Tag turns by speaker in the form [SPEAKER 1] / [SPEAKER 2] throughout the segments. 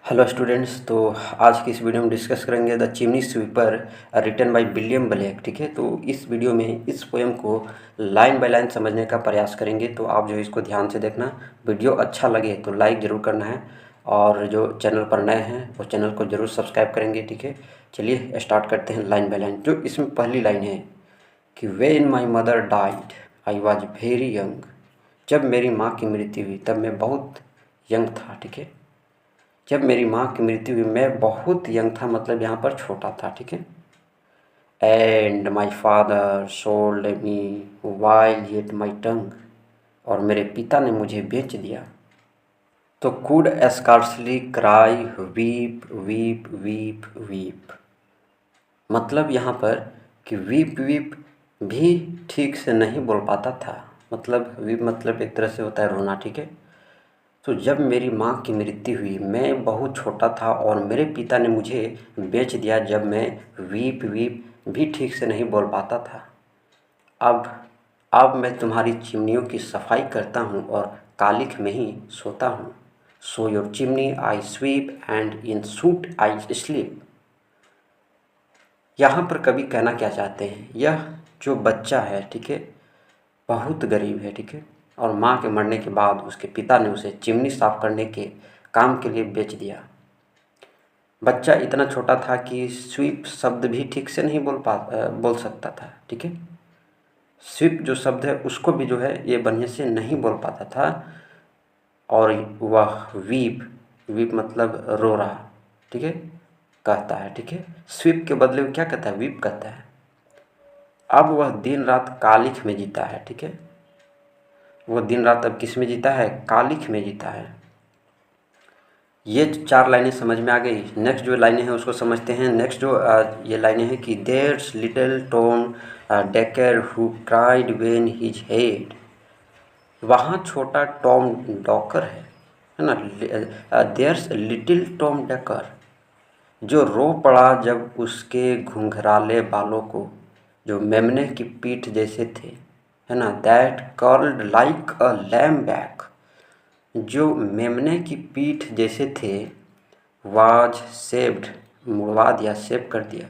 [SPEAKER 1] Hello students. तो आज की इस वीडियो में डिस्कस करेंगे the chimney sweeper written by William Blake. ठीक है, तो इस वीडियो में इस पोएम को लाइन बाय लाइन समझने का प्रयास करेंगे। तो आप जो है इसको ध्यान से देखना। वीडियो अच्छा लगे तो लाइक ज़रूर करना है, और जो चैनल पर नए हैं वो चैनल को ज़रूर सब्सक्राइब करेंगे। ठीक है, चलिए स्टार्ट करते हैं लाइन बाय लाइन। जो इसमें पहली लाइन है कि when my mother died I was very young. जब मेरी माँ की मृत्यु हुई तब मैं बहुत यंग था। ठीक है, जब मेरी माँ की मृत्यु हुई मैं बहुत यंग था, मतलब यहाँ पर छोटा था। ठीक है, and my father sold me while yet my tongue. और मेरे पिता ने मुझे बेच दिया। तो could scarcely cry weep weep weep weep. मतलब यहाँ पर कि वीप वीप भी ठीक से नहीं बोल पाता था। मतलब वीप मतलब एक तरह से होता है रोना। ठीक है, तो जब मेरी माँ की मृत्यु हुई मैं बहुत छोटा था और मेरे पिता ने मुझे बेच दिया, जब मैं वीप वीप भी ठीक से नहीं बोल पाता था। अब अब मैं तुम्हारी चिमनियों की सफाई करता हूँ और कालिख में ही सोता हूँ। So your chimney I SVEEP and in suit I sleep. यहाँ पर कवि कहना क्या चाहते हैं, यह जो बच्चा है, ठीक है, बहुत गरीब है। ठीक है, और माँ के मरने के बाद उसके पिता ने उसे चिमनी साफ करने के काम के लिए बेच दिया। बच्चा इतना छोटा था कि स्वीप शब्द भी ठीक से नहीं बोल सकता था। ठीक है, स्वीप जो शब्द है उसको भी जो है ये बढ़िया से नहीं बोल पाता था। और वह वीप वीप मतलब रो रहा, ठीक है, कहता है। ठीक है, स्वीप के बदले में क्या कहता है, वीप कहता है। अब वह दिन रात कालिख में जीता है। ठीक है, वो दिन रात अब किस में जीता है, कालिख में जीता है। ये चार लाइनें समझ में आ गई। नेक्स्ट जो लाइनें हैं उसको समझते हैं। नेक्स्ट जो ये लाइनें हैं कि there's little Tom Dacre who cried when his head. वहाँ छोटा टॉम डॉकर है ना। देयर्स लिटिल टॉम डेकर, जो रो पड़ा जब उसके घुंघराले बालों को, जो मेमने की पीठ जैसे थे, है ना, that curled like a lamb back, जो मेमने की पीठ जैसे थे, वाज सेव्ड मुड़वा दिया, सेव कर दिया।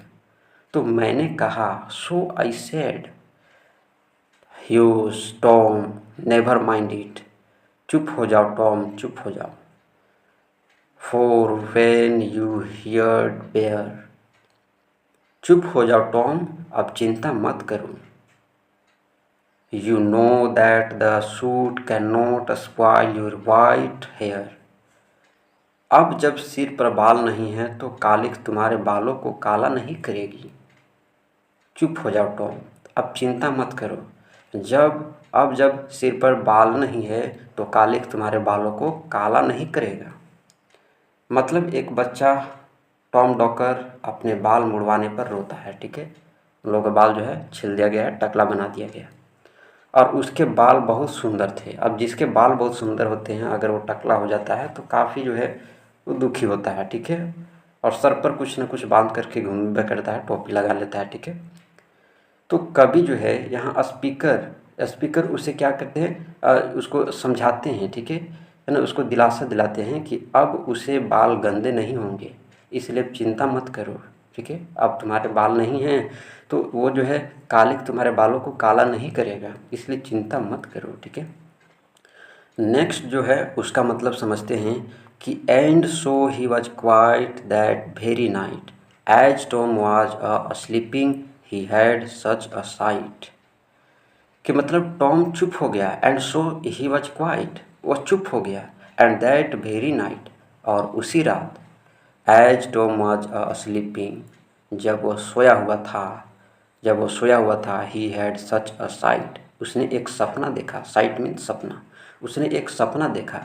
[SPEAKER 1] तो मैंने कहा, so I said hush Tom never mind it. चुप हो जाओ टॉम, चुप हो जाओ। For when you heard bare. चुप हो जाओ टॉम, अब चिंता मत करो। You know that the soot can not spoil your white hair. अब जब सिर पर बाल नहीं है तो कालिख तुम्हारे बालों को काला नहीं करेगी। चुप हो जाओ टॉम, अब चिंता मत करो। जब सिर पर बाल नहीं है तो कालिख तुम्हारे बालों को काला नहीं करेगा। मतलब एक बच्चा टॉम डॉकर अपने बाल मुड़वाने पर रोता है। ठीक है, उन लोगों के बाल जो है छिल दिया गया है, टकला बना दिया गया, और उसके बाल बहुत सुंदर थे। अब जिसके बाल बहुत सुंदर होते हैं अगर वो टकला हो जाता है तो काफ़ी जो है वो दुखी होता है। ठीक है, और सर पर कुछ न कुछ बांध करके घूम करता है, टोपी लगा लेता है। ठीक है, तो कवि जो है यहाँ स्पीकर स्पीकर उसे क्या करते हैं, उसको समझाते हैं। ठीक है ना, उसको दिलासा दिलाते हैं कि अब उसे बाल गंदे नहीं होंगे, इसलिए चिंता मत करो। ठीक है, अब तुम्हारे बाल नहीं हैं तो वो जो है कालिख तुम्हारे बालों को काला नहीं करेगा, इसलिए चिंता मत करो। ठीक है, नेक्स्ट जो है उसका मतलब समझते हैं कि and so he was quiet that very night as Tom was a sleeping he had such a sight. कि मतलब टॉम चुप हो गया, and so he was quiet, वह चुप हो गया, एंड दैट वेरी नाइट, और उसी रात, as Tom was a sleeping, जब वो सोया हुआ था, ही हैड सच अ साइट, उसने एक सपना देखा। साइट मीन्स सपना। उसने एक सपना देखा,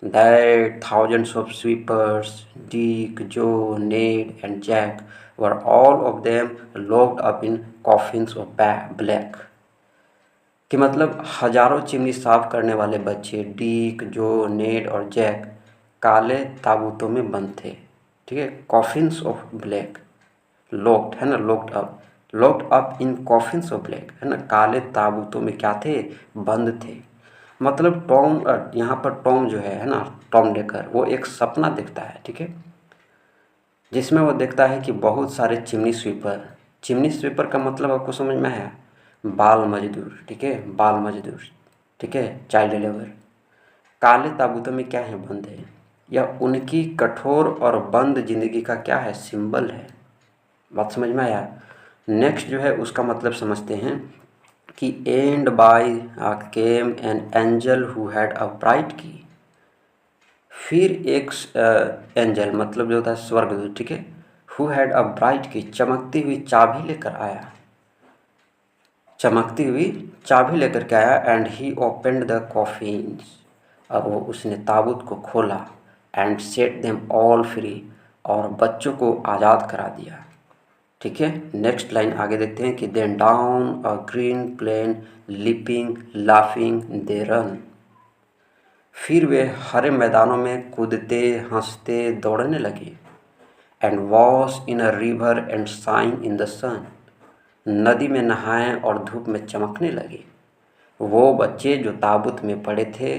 [SPEAKER 1] that thousands of sweepers Dick Joe Ned and Jack were all of them locked up in coffins of black. कि मतलब हजारों चिमनी साफ करने वाले बच्चे डीक जो नेड और जैक काले ताबूतों में बंद थे। ठीक है, कॉफिन्स ऑफ ब्लैक, लॉक्ड है ना, locked up in coffins of black है ना, काले ताबूतों में क्या थे, बंद थे। मतलब टॉम यहाँ पर टॉम जो है ना, टॉम डेकर, वो एक सपना देखता है, ठीक है, जिसमें वो देखता है कि बहुत सारे चिमनी स्वीपर का मतलब आपको समझ में आया, बाल मजदूर, ठीक है, बाल मजदूर, ठीक है, चाइल्ड लेबर काले ताबूतों में क्या है, बंद है। यह उनकी कठोर और बंद जिंदगी का क्या है, सिंबल है। बात समझ में आया। नेक्स्ट जो है उसका मतलब समझते हैं कि and by came an angel who had a bright key. फिर एक एंजल मतलब जो होता है स्वर्गदूत, ठीक है, हु हैड अ ब्राइट की, चमकती हुई चाबी लेकर आया, चमकती हुई चाबी लेकर के आया। And he opened the coffins, और वो उसने ताबूत को खोला। And set them all free, और बच्चों को आज़ाद करा दिया, ठीक है। नेक्स्ट लाइन आगे देखते हैं कि then down a green plain leaping laughing they run. फिर वे हरे मैदानों में कूदते हंसते दौड़ने लगे। And wash in a river and shine in the sun, नदी में नहाएं और धूप में चमकने लगे। वो बच्चे जो ताबूत में पड़े थे,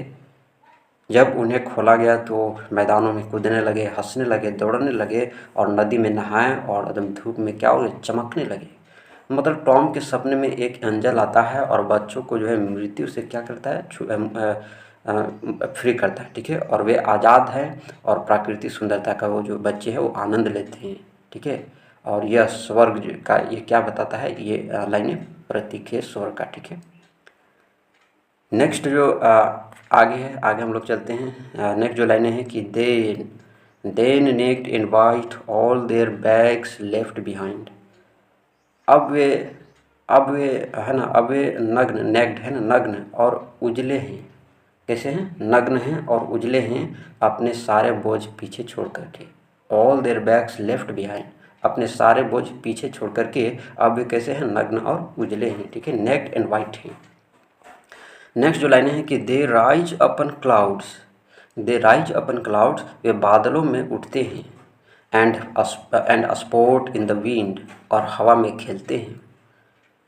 [SPEAKER 1] जब उन्हें खोला गया तो मैदानों में कूदने लगे, हंसने लगे, दौड़ने लगे, और नदी में नहाएं और एकदम धूप में क्या हो गए, चमकने लगे। मतलब टॉम के सपने में एक एंजल आता है और बच्चों को जो है मृत्यु से क्या करता है, फ्री करता है, ठीक है, और वे आज़ाद हैं और प्राकृतिक सुंदरता का वो जो बच्चे हैं वो आनंद लेते हैं, ठीक है। और यह स्वर्ग का ये क्या बताता है, ये लाइनें प्रतीक है स्वर्ग का, ठीक है। नेक्स्ट जो आगे है, आगे हम लोग चलते हैं। नेक्स्ट जो लाइनें हैं कि then naked and white all their bags left behind. अब वे अब वे है ना, अब वे नग्न, नेक्ड है ना, नग्न और उजले हैं। कैसे हैं, नग्न हैं और उजले हैं, अपने सारे बोझ पीछे छोड़ करके। All their bags left behind, अपने सारे बोझ पीछे छोड़ करके अब वे कैसे हैं, नग्न और उजले हैं, ठीक है, नेक्ड एंड वाइट हैं। नेक्स्ट जो लाइनें हैं कि they rise upon clouds, they rise upon clouds, वे बादलों में उठते हैं। And sport in the wind, और हवा में खेलते हैं।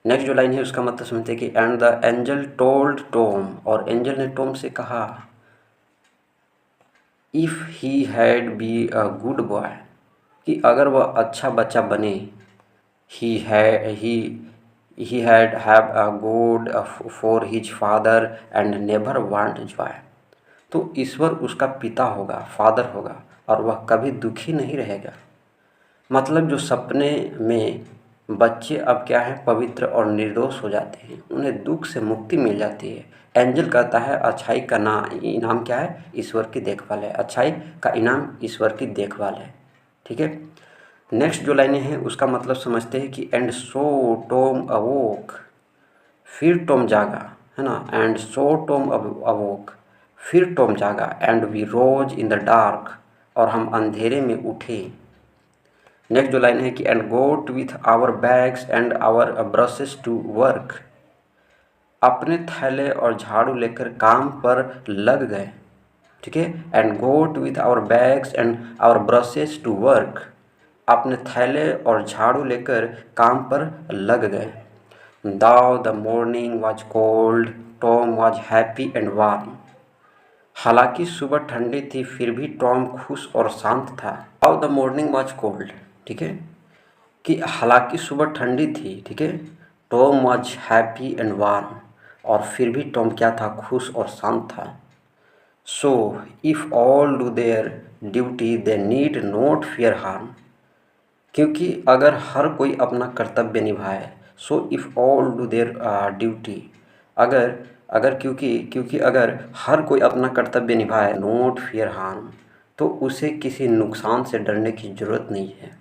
[SPEAKER 1] नेक्स्ट जो लाइन है उसका मतलब समझते हैं कि and the angel told Tom, और एंजल ने टॉम से कहा, if he had be a good boy, कि अगर वह अच्छा बच्चा बने, ही है he had have a God for his father and never want Joy. तो ईश्वर उसका पिता होगा, फादर होगा, और वह कभी दुखी नहीं रहेगा। मतलब जो सपने में बच्चे अब क्या है, पवित्र और निर्दोष हो जाते हैं, उन्हें दुख से मुक्ति मिल जाती है। एंजल कहता है अच्छाई का इनाम क्या है, ईश्वर की देखभाल है, अच्छाई का इनाम ईश्वर की देखभाल है, ठीक है। नेक्स्ट जो लाइनें हैं उसका मतलब समझते हैं कि एंड सो टॉम अवोक, फिर टॉम जागा, है ना, एंड सो टॉम अवोक, फिर टॉम जागा। And we rose in the dark, और हम अंधेरे में उठे। नेक्स्ट जो लाइन है कि and got with our bags and our brushes to work, अपने थैले और झाड़ू लेकर काम पर लग गए, ठीक है। And got with our bags and our brushes to work, अपने थैले और झाड़ू लेकर काम पर लग गए। Though the morning was cold, Tom was happy and warm. हालांकि सुबह ठंडी थी फिर भी टॉम खुश और शांत था। दाउ द मॉर्निंग वॉज कोल्ड, ठीक है, कि हालांकि सुबह ठंडी थी, ठीक है, Tom was happy and warm, और फिर भी टॉम क्या था, खुश और शांत था। So if all do their duty they need not fear harm, क्योंकि अगर हर कोई अपना कर्तव्य निभाए, so if all do their duty, अगर अगर क्योंकि क्योंकि अगर हर कोई अपना कर्तव्य निभाए, नॉट फियर हार्म, तो उसे किसी नुकसान से डरने की ज़रूरत नहीं है।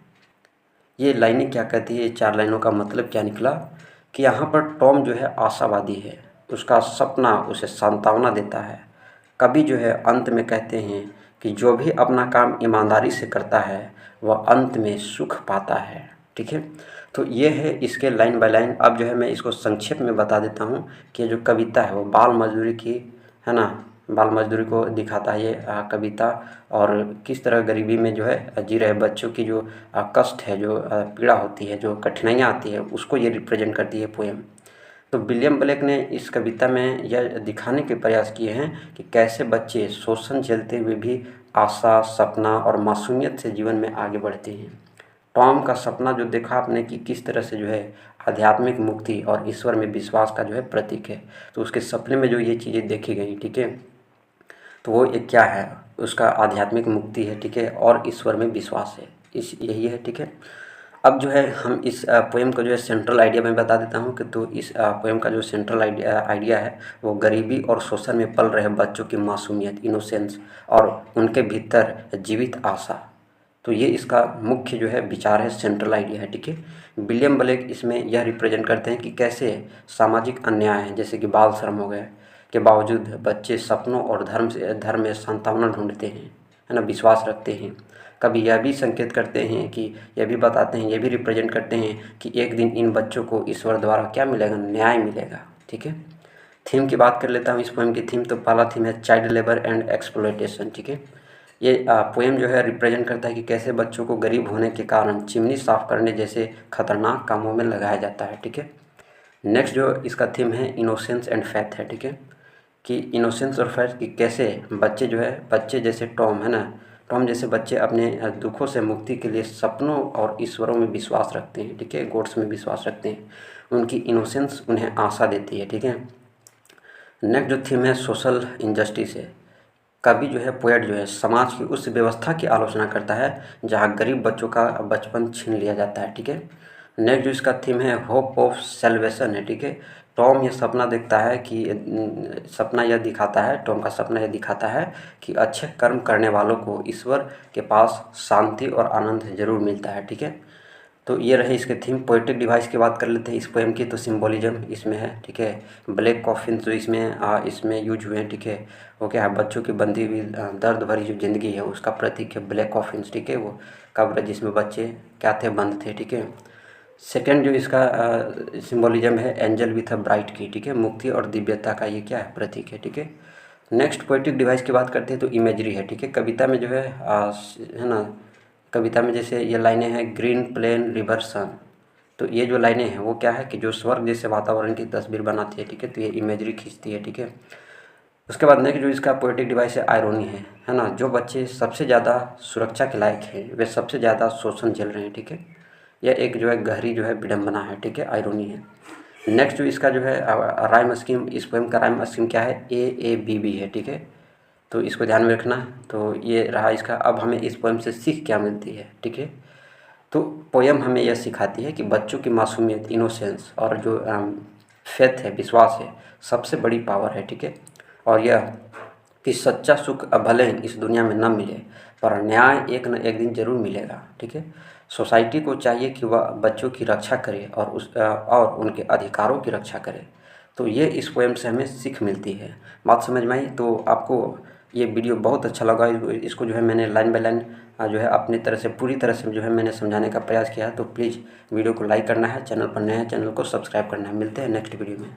[SPEAKER 1] ये लाइनें क्या कहती है, ये चार लाइनों का मतलब क्या निकला कि यहाँ पर टॉम जो है आशावादी है, उसका सपना उसे सांत्वना देता है। कवि जो है अंत में कहते हैं कि जो भी अपना काम ईमानदारी से करता है वह अंत में सुख पाता है, ठीक है। तो ये है इसके लाइन बाय लाइन। अब जो है मैं इसको संक्षेप में बता देता हूँ कि ये जो कविता है वो बाल मजदूरी की, है ना, बाल मजदूरी को दिखाता है ये कविता, और किस तरह गरीबी में जो है जी रहे बच्चों की जो कष्ट है, जो पीड़ा होती है, जो कठिनाइयाँ आती है, उसको ये रिप्रेजेंट करती है पोएम। तो विलियम ब्लेक ने इस कविता में यह दिखाने के प्रयास किए हैं कि कैसे बच्चे शोषण झेलते हुए भी आशा, सपना और मासूमियत से जीवन में आगे बढ़ते हैं। टॉम का सपना जो देखा आपने कि किस तरह से जो है आध्यात्मिक मुक्ति और ईश्वर में विश्वास का जो है प्रतीक है, तो उसके सपने में जो ये चीज़ें देखी गई, ठीक है, तो वो एक क्या है, उसका आध्यात्मिक मुक्ति है, ठीक है, और ईश्वर में विश्वास है, इस यही है, ठीक है। अब जो है हम इस पोएम का जो है सेंट्रल आइडिया मैं बता देता हूँ कि तो इस पोएम का जो सेंट्रल आइडिया है वो गरीबी और शोषण में पल रहे बच्चों की मासूमियत, इनोसेंस और उनके भीतर जीवित आशा। तो ये इसका मुख्य जो है विचार है, सेंट्रल आइडिया है, ठीक है। विलियम ब्लेक इसमें यह रिप्रेजेंट करते हैं कि कैसे सामाजिक अन्याय है, जैसे कि बाल श्रम हो गए, के बावजूद बच्चे सपनों और धर्म में सांत्वना ढूंढते हैं, है ना, विश्वास रखते हैं। कभी यह भी संकेत करते हैं कि यह भी बताते हैं, यह भी रिप्रेजेंट करते हैं कि एक दिन इन बच्चों को ईश्वर द्वारा क्या मिलेगा, न्याय मिलेगा, ठीक है। थीम की बात कर लेता हूँ इस पोएम की थीम। तो पहला थीम है चाइल्ड लेबर एंड एक्सप्लॉयटेशन, ठीक है। ये पोएम जो है रिप्रेजेंट करता है कि कैसे बच्चों को गरीब होने के कारण चिमनी साफ करने जैसे खतरनाक कामों में लगाया जाता है, ठीक है। नेक्स्ट जो इसका थीम है इनोसेंस एंड फैथ है, ठीक है, कि इनोसेंस और फैथ कि कैसे बच्चे जो है, बच्चे जैसे टॉम है ना, टॉम जैसे बच्चे अपने दुखों से मुक्ति के लिए सपनों और ईश्वरों में विश्वास रखते हैं, ठीक है, गॉड्स में विश्वास रखते हैं। उनकी इनोसेंस उन्हें आशा देती है, ठीक है। नेक्स्ट जो थीम है सोशल इंजस्टिस है। कवि जो है, पोएट जो है, समाज की उस व्यवस्था की आलोचना करता है जहाँ गरीब बच्चों का बचपन छीन लिया जाता है, ठीक है। नेक्स्ट जो इसका थीम है होप ऑफ सेल्वेशन है, ठीक है। टॉम ये सपना देखता है कि सपना यह दिखाता है, टॉम का सपना यह दिखाता है कि अच्छे कर्म करने वालों को ईश्वर के पास शांति और आनंद जरूर मिलता है, ठीक है। तो ये रहे इसके थीम। पोएटिक डिवाइस की बात कर लेते हैं इस पोएम की। तो सिंबोलिज्म इसमें है, ठीक है। ब्लैक कॉफिन जो इसमें यूज हुए हैं, ठीक है, वो क्या है, बच्चों की बंधी हुई दर्द भरी जो ज़िंदगी है उसका प्रतीक है ब्लैक कॉफिन, ठीक है। वो कब्र जिसमें बच्चे क्या थे, बंद थे, ठीक है। सेकेंड जो इसका सिंबोलिज्म है एंजल विथ अ ब्राइट की, ठीक है, मुक्ति और दिव्यता का ये क्या है, प्रतीक है, ठीक है। नेक्स्ट पोएटिक डिवाइस की बात करते हैं तो इमेजरी है, ठीक है। कविता में जो है ना, कविता में जैसे ये लाइनें हैं ग्रीन प्लेन रिवर सन, तो ये जो लाइनें हैं वो क्या है कि जो स्वर्ग जैसे वातावरण की तस्वीर बनाती है, ठीक है, तो ये इमेजरी खींचती है, ठीक है। उसके बाद नेक्स्ट जो इसका पोएटिक डिवाइस है आयरोनी है ना, जो बच्चे सबसे ज़्यादा सुरक्षा के लायक हैं वे सबसे ज़्यादा शोषण झेल रहे हैं, ठीक है। यह एक जो है गहरी जो है विडम्बना है, ठीक है, आयरोनी है। नेक्स्ट जो इसका जो है राइम स्कीम, इस पोएम का राइम स्कीम क्या है, AABB है, ठीक है। तो इसको ध्यान में रखना। तो ये रहा इसका। अब हमें इस पोएम से सीख क्या मिलती है, ठीक है। तो पोएम हमें यह सिखाती है कि बच्चों की मासूमियत, इनोसेंस और जो फेथ है, विश्वास है, सबसे बड़ी पावर है, ठीक है। और यह कि सच्चा सुख भले ही इस दुनिया में न मिले पर न्याय एक न एक दिन जरूर मिलेगा, ठीक है। सोसाइटी को चाहिए कि वह बच्चों की रक्षा करे और उनके अधिकारों की रक्षा करे। तो ये इस पोएम से हमें सीख मिलती है। बात समझ में आई? तो आपको ये वीडियो बहुत अच्छा लगा। इसको जो है मैंने लाइन बाय लाइन जो है अपनी तरह से पूरी तरह से जो है मैंने समझाने का प्रयास किया है। तो प्लीज़ वीडियो को लाइक करना है, चैनल पर नए हैं चैनल को सब्सक्राइब करना है। मिलते हैं नेक्स्ट वीडियो में।